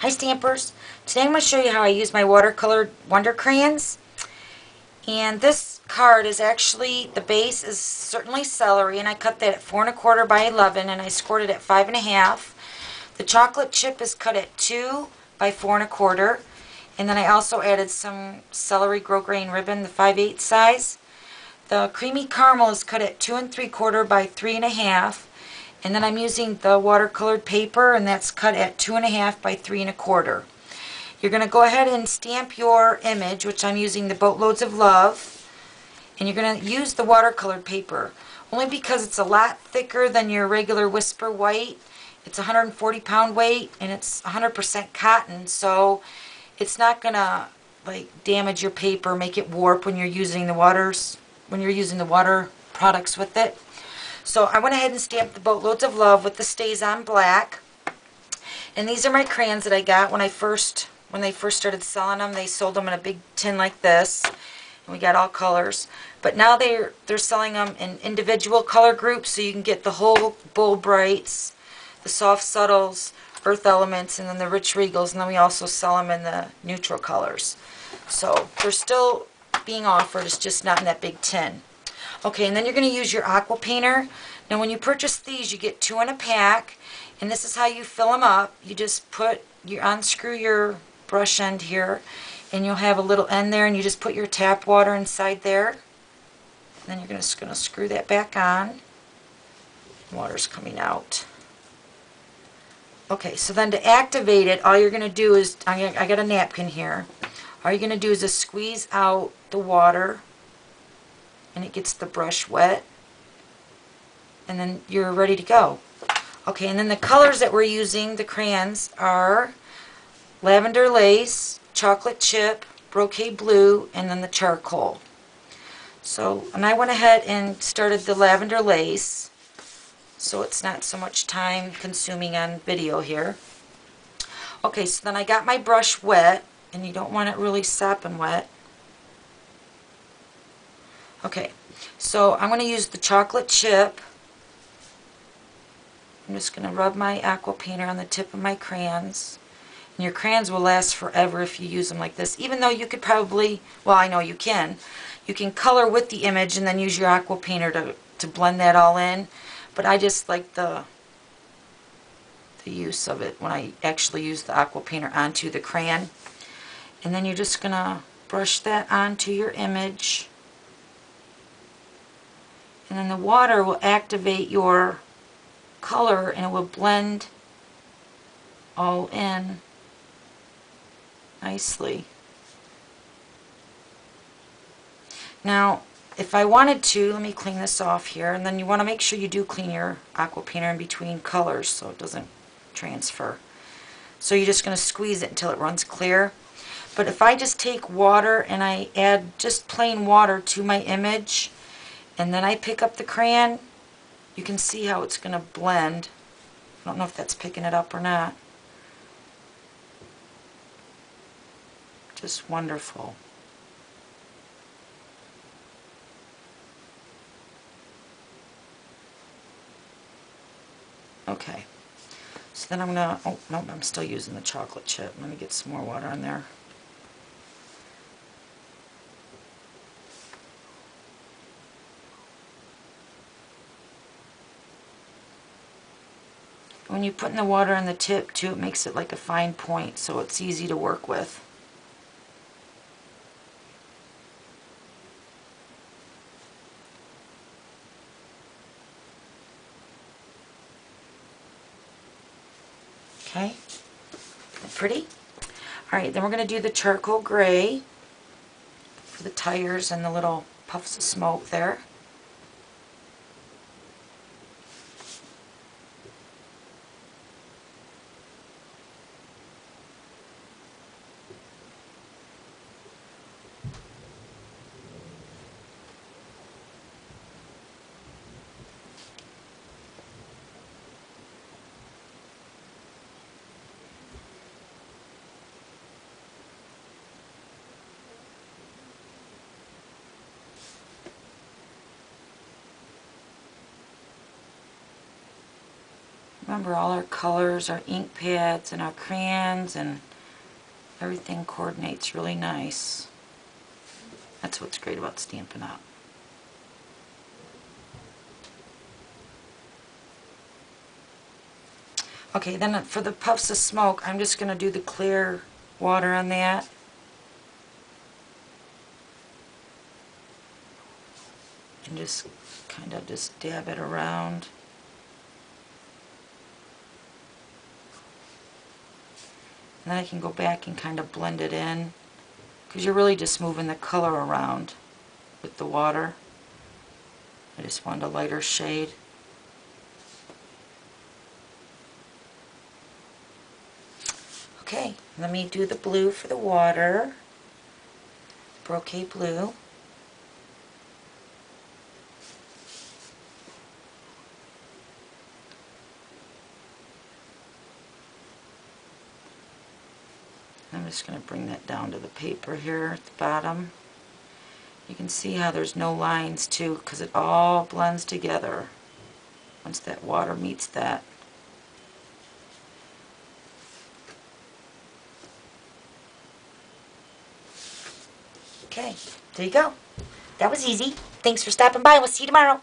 Hi Stampers! Today I'm going to show you how I use my watercolored Wonder crayons. And this card is actually, the base is certainly celery, and I cut that at 4 1/4 by 11, and I scored it at 5 1/2. The chocolate chip is cut at 2 by 4 1/4, and then I also added some celery grosgrain ribbon, the 5/8 size. The creamy caramel is cut at 2 3/4 by 3 1/2. And then I'm using the watercolored paper, and that's cut at 2 1/2 by 3 1/4. You're going to go ahead and stamp your image, which I'm using the Boatloads of Love, and you're going to use the watercolored paper, only because it's a lot thicker than your regular Whisper White. It's 140-pound weight, and it's 100% cotton, so it's not going to damage your paper, make it warp when you're using the water products with it. So I went ahead and stamped the Boatloads of Love with the Stays on Black. And these are my crayons that I got when they first started selling them. They sold them in a big tin like this. And we got all colors. But now they're selling them in individual color groups, so you can get the whole Bold Brights, the Soft Subtles, Earth Elements, and then the Rich Regals. And then we also sell them in the neutral colors. So they're still being offered. It's just not in that big tin. Okay, and then you're going to use your Aqua Painter. Now when you purchase these, you get 2 in a pack, and this is how you fill them up. You just unscrew your brush end here, and you'll have a little end there, and you just put your tap water inside there. And then you're just going to screw that back on. Water's coming out. Okay, so then to activate it, all you're going to do is, I got a napkin here. All you're going to do is just squeeze out the water, and it gets the brush wet, and then you're ready to go. Okay, and then the colors that we're using, the crayons, are Lavender Lace, Chocolate Chip, Brocade Blue, and then the Charcoal. So, and I went ahead and started the Lavender Lace, so it's not so much time consuming on video here. Okay, so then I got my brush wet, and you don't want it really sopping wet. Okay, so I'm going to use the chocolate chip. I'm just going to rub my Aqua Painter on the tip of my crayons. And your crayons will last forever if you use them like this. Even though you could probably, well, I know you can. You can color with the image and then use your Aqua Painter to blend that all in. But I just like the use of it when I actually use the Aqua Painter onto the crayon. And then you're just going to brush that onto your image. And then the water will activate your color, and it will blend all in nicely. Now, if I wanted to, let me clean this off here, and then you want to make sure you do clean your Aqua Painter in between colors so it doesn't transfer. So you're just going to squeeze it until it runs clear. But if I just take water and I add just plain water to my image, and then I pick up the crayon, you can see how it's going to blend. I don't know if that's picking it up or not. Just wonderful. Okay. So then I'm going to, oh, no, I'm still using the chocolate chip. Let me get some more water on there. When you put in the water on the tip too, it makes it like a fine point, so it's easy to work with. Okay, pretty? Alright, then we're going to do the charcoal gray for the tires and the little puffs of smoke there. Remember, all our colors, our ink pads, and our crayons, and everything coordinates really nice. That's what's great about Stampin' Up! Okay, then for the puffs of smoke, I'm just going to do the clear water on that. And just kind of just dab it around. And then I can go back and kind of blend it in, because you're really just moving the color around with the water. I just wanted a lighter shade. Okay, let me do the blue for the water. Brocade Blue. I'm just going to bring that down to the paper here at the bottom. You can see how there's no lines too, because it all blends together once that water meets that. Okay, there you go. That was easy. Thanks for stopping by. We'll see you tomorrow.